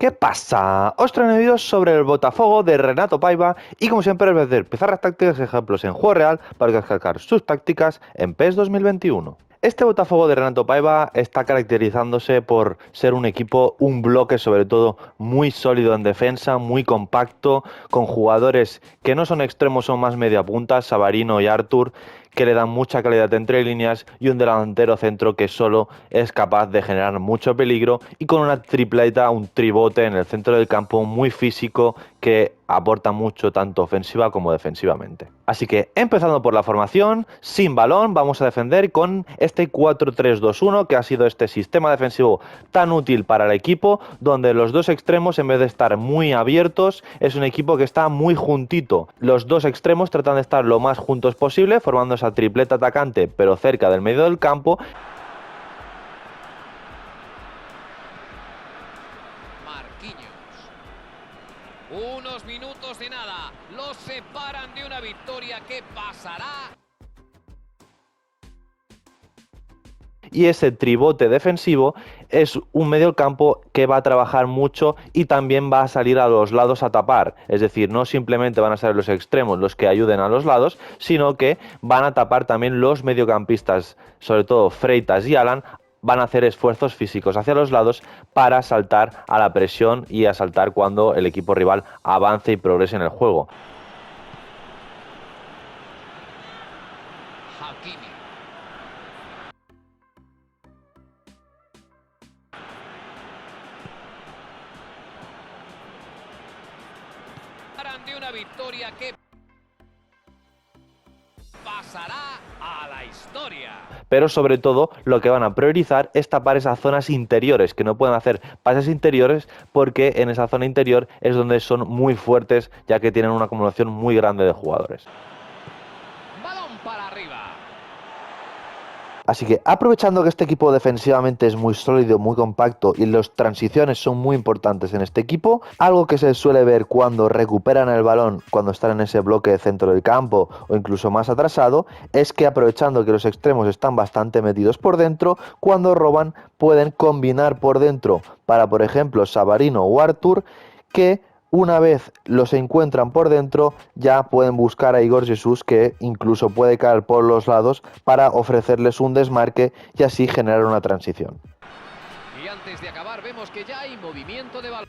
¿Qué pasa? Os traigo vídeos sobre el Botafogo de Renato Paiva y como siempre os voy a hacer pizarras tácticas y ejemplos en juego real para descargar sus tácticas en PES 2021. Este Botafogo de Renato Paiva está caracterizándose por ser un equipo, un bloque sobre todo muy sólido en defensa, muy compacto, con jugadores que no son extremos, son más media punta, Savarino y Artur, que le dan mucha calidad entre líneas y un delantero centro que solo es capaz de generar mucho peligro y con una tripleta, un tribote en el centro del campo muy físico que aporta mucho tanto ofensiva como defensivamente. Así que empezando por la formación, sin balón, vamos a defender con este 4-3-2-1 que ha sido este sistema defensivo tan útil para el equipo, donde los dos extremos en vez de estar muy abiertos, es un equipo que está muy juntito. Los dos extremos tratan de estar lo más juntos posible, formando esa tripleta atacante pero cerca del medio del campo. Unos minutos de nada, los separan de una victoria que pasará. Y ese tribote defensivo es un mediocampo que va a trabajar mucho y también va a salir a los lados a tapar. Es decir, no simplemente van a ser los extremos los que ayuden a los lados, sino que van a tapar también los mediocampistas, sobre todo Freitas y Alan, van a hacer esfuerzos físicos hacia los lados para saltar a la presión y a saltar cuando el equipo rival avance y progrese en el juego. Hakimi. De una victoria que pasará a la historia. Pero sobre todo lo que van a priorizar es tapar esas zonas interiores, que no pueden hacer pases interiores porque en esa zona interior es donde son muy fuertes, ya que tienen una acumulación muy grande de jugadores. Balón para arriba. Así que aprovechando que este equipo defensivamente es muy sólido, muy compacto y las transiciones son muy importantes en este equipo, algo que se suele ver cuando recuperan el balón, cuando están en ese bloque de centro del campo o incluso más atrasado, es que aprovechando que los extremos están bastante metidos por dentro, cuando roban pueden combinar por dentro para, por ejemplo, Savarino o Artur, que una vez los encuentran por dentro, ya pueden buscar a Igor Jesús, que incluso puede caer por los lados para ofrecerles un desmarque y así generar una transición. Y antes de acabar vemos que ya hay movimiento de balón.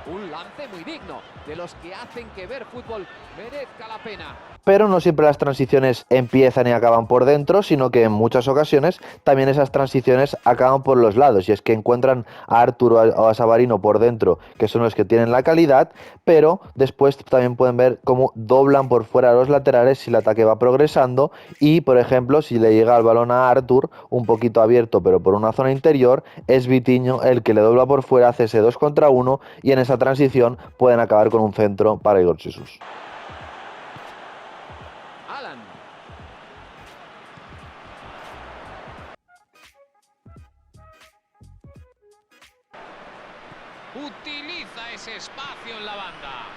Un lance muy digno, de los que hacen que ver fútbol merezca la pena. Pero no siempre las transiciones empiezan y acaban por dentro, sino que en muchas ocasiones también esas transiciones acaban por los lados. Y es que encuentran a Artur o a Savarino por dentro, que son los que tienen la calidad, pero después también pueden ver cómo doblan por fuera a los laterales si el ataque va progresando. Y, por ejemplo, si le llega el balón a Artur, un poquito abierto, pero por una zona interior, es Vitinho el que le dobla por fuera, hace ese 2 contra 1 y en esa transición pueden acabar con un centro para Igor Jesús. Utiliza ese espacio en la banda.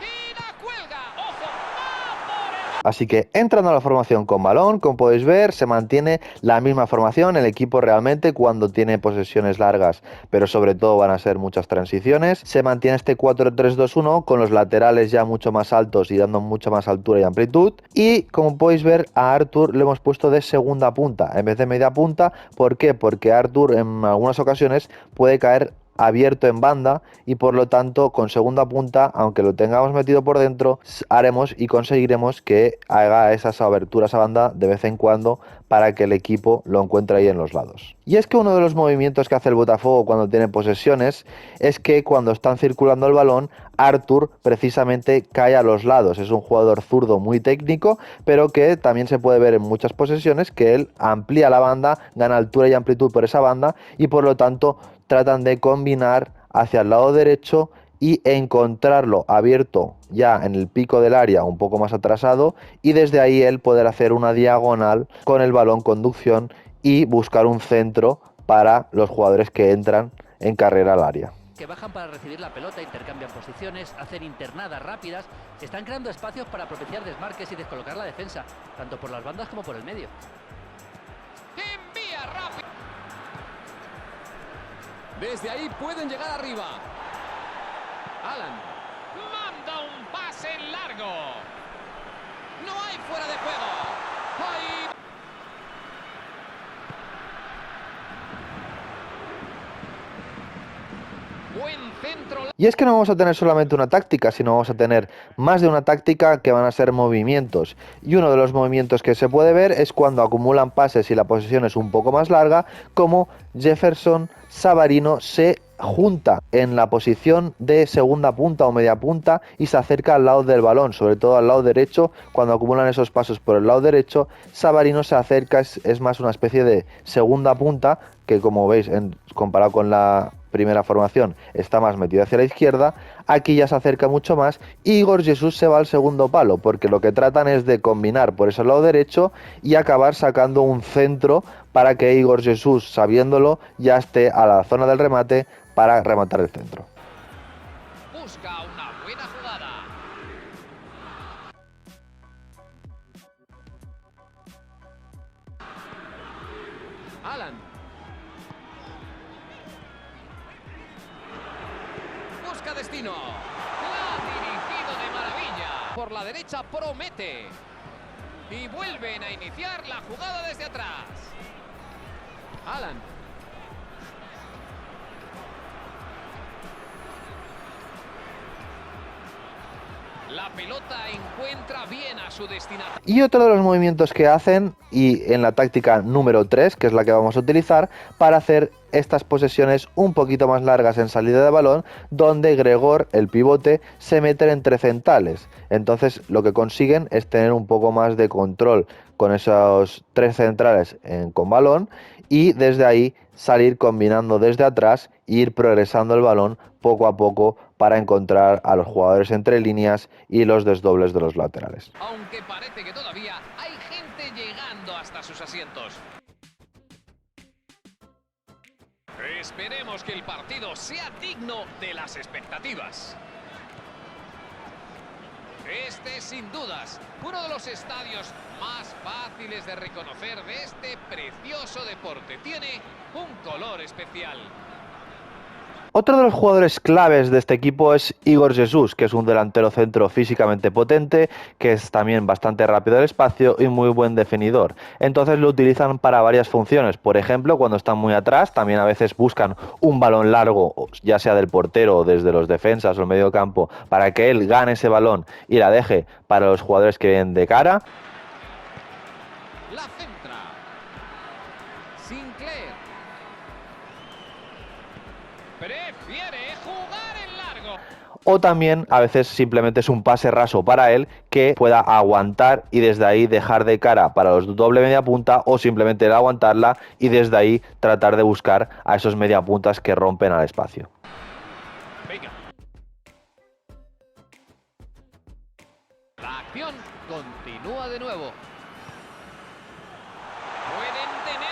Y la cuelga. ¡Ojo! ¡Va por el... Así que entrando a la formación con balón, como podéis ver, se mantiene la misma formación. El equipo realmente cuando tiene posesiones largas, pero sobre todo van a ser muchas transiciones, se mantiene este 4-3-2-1 con los laterales ya mucho más altos y dando mucha más altura y amplitud. Y como podéis ver, a Artur le hemos puesto de segunda punta en vez de media punta. ¿Por qué? Porque Artur en algunas ocasiones puede caer abierto en banda y por lo tanto con segunda punta, aunque lo tengamos metido por dentro, haremos y conseguiremos que haga esas aberturas a banda de vez en cuando para que el equipo lo encuentre ahí en los lados. Y es que uno de los movimientos que hace el Botafogo cuando tiene posesiones es que cuando están circulando el balón, Artur precisamente cae a los lados. Es un jugador zurdo muy técnico, pero que también se puede ver en muchas posesiones que él amplía la banda, gana altura y amplitud por esa banda y por lo tanto tratan de combinar hacia el lado derecho y encontrarlo abierto ya en el pico del área un poco más atrasado y desde ahí él poder hacer una diagonal con el balón conducción y buscar un centro para los jugadores que entran en carrera al área. que bajan para recibir la pelota, intercambian posiciones, hacen internadas rápidas, están creando espacios para propiciar desmarques y descolocar la defensa, tanto por las bandas como por el medio. Envía rápido. Desde ahí pueden llegar arriba. Alan manda un pase largo. No hay fuera de juego. Ahí. Buen centro. Y es que no vamos a tener solamente una táctica, sino vamos a tener más de una táctica que van a ser movimientos. Y uno de los movimientos que se puede ver es cuando acumulan pases y la posesión es un poco más larga, como Jefferson Savarino se junta en la posición de segunda punta o media punta y se acerca al lado del balón, sobre todo al lado derecho. Cuando acumulan esos pasos por el lado derecho, Savarino se acerca, es más una especie de segunda punta, que como veis, comparado con la primera formación, está más metido hacia la izquierda. Aquí ya se acerca mucho más y Igor Jesús se va al segundo palo, porque lo que tratan es de combinar por ese lado derecho y acabar sacando un centro para que Igor Jesús, sabiéndolo, ya esté a la zona del remate para rematar el centro. Busca una buena jugada. Alan. Busca destino. La ha dirigido de maravilla. Por la derecha promete. Y vuelven a iniciar la jugada desde atrás. Alan. La pelota encuentra bien a su destinatario. Y otro de los movimientos que hacen, y en la táctica número 3, que es la que vamos a utilizar, para hacer estas posesiones un poquito más largas en salida de balón, donde Gregor, el pivote, se mete entre centrales. Entonces lo que consiguen es tener un poco más de control con esos 3 centrales con balón, y desde ahí salir combinando desde atrás e ir progresando el balón poco a poco para encontrar a los jugadores entre líneas y los desdobles de los laterales. Aunque parece que todavía hay gente llegando hasta sus asientos. Esperemos que el partido sea digno de las expectativas. Este es sin dudas uno de los estadios más fáciles de reconocer de este precioso deporte. Tiene un color especial. Otro de los jugadores claves de este equipo es Igor Jesús, que es un delantero centro físicamente potente, que es también bastante rápido del espacio y muy buen definidor. Entonces lo utilizan para varias funciones. Por ejemplo, cuando están muy atrás, también a veces buscan un balón largo, ya sea del portero o desde los defensas o el medio campo, para que él gane ese balón y la deje para los jugadores que vienen de cara. La centra. Sinclair. Prefiere jugar en largo. O también a veces simplemente es un pase raso para él que pueda aguantar y desde ahí dejar de cara para los doble media punta, o simplemente el aguantarla y desde ahí tratar de buscar a esos media puntas que rompen al espacio. Venga. La acción continúa de nuevo. Pueden tener...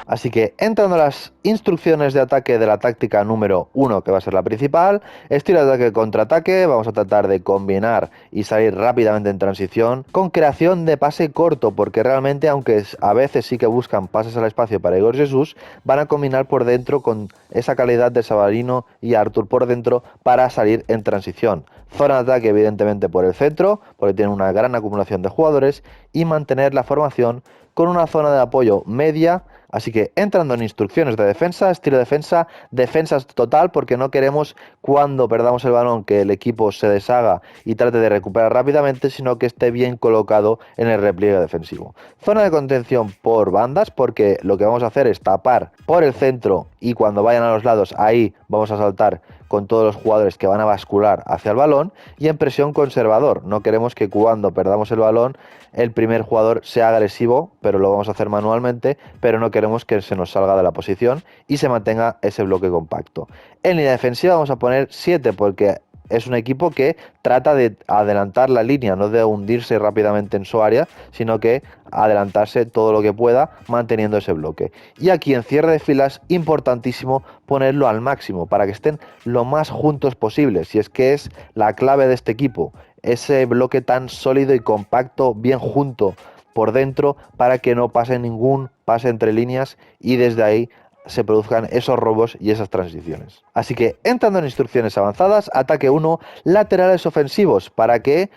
Así que entrando a las instrucciones de ataque de la táctica número 1, que va a ser la principal, estilo de ataque contraataque, vamos a tratar de combinar y salir rápidamente en transición, con creación de pase corto, porque realmente, aunque a veces sí que buscan pases al espacio para Igor Jesús, van a combinar por dentro con esa calidad de Savarino y Artur por dentro para salir en transición. Zona de ataque evidentemente por el centro, porque tienen una gran acumulación de jugadores, y mantener la formación con una zona de apoyo media. Así que entrando en instrucciones de defensa, estilo de defensa, defensa total, porque no queremos cuando perdamos el balón que el equipo se deshaga y trate de recuperar rápidamente, sino que esté bien colocado en el repliegue defensivo. Zona de contención por bandas, porque lo que vamos a hacer es tapar por el centro y cuando vayan a los lados ahí vamos a saltar con todos los jugadores que van a bascular hacia el balón. Y en presión conservador, no queremos que cuando perdamos el balón el primer jugador sea agresivo, pero lo vamos a hacer manualmente, pero no queremos que se nos salga de la posición y se mantenga ese bloque compacto. En línea defensiva vamos a poner 7, porque es un equipo que trata de adelantar la línea, no de hundirse rápidamente en su área, sino que adelantarse todo lo que pueda manteniendo ese bloque. Y aquí en cierre de filas, importantísimo ponerlo al máximo para que estén lo más juntos posible, si es que es la clave de este equipo, ese bloque tan sólido y compacto, bien junto por dentro, para que no pase ningún pase entre líneas y desde ahí se produzcan esos robos y esas transiciones. Así que entrando en instrucciones avanzadas, ataque 1, laterales ofensivos, para que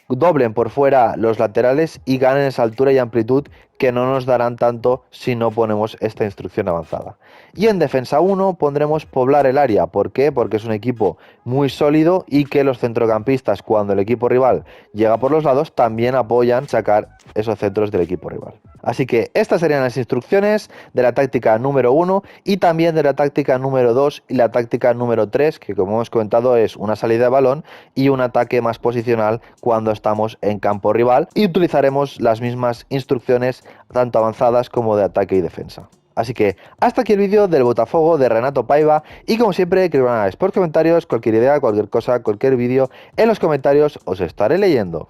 doblen por fuera los laterales y ganen esa altura y amplitud que no nos darán tanto si no ponemos esta instrucción avanzada. Y en defensa 1 pondremos poblar el área. ¿Por qué? Porque es un equipo muy sólido y que los centrocampistas, cuando el equipo rival llega por los lados, también apoyan sacar esos centros del equipo rival. Así que estas serían las instrucciones de la táctica número 1 y también de la táctica número 2 y la táctica número 3, que como hemos comentado es una salida de balón y un ataque más posicional cuando estamos en campo rival, y utilizaremos las mismas instrucciones tanto avanzadas como de ataque y defensa. Así que hasta aquí el vídeo del Botafogo de Renato Paiva, y como siempre escriban por comentarios cualquier idea, cualquier cosa, cualquier vídeo en los comentarios, os estaré leyendo.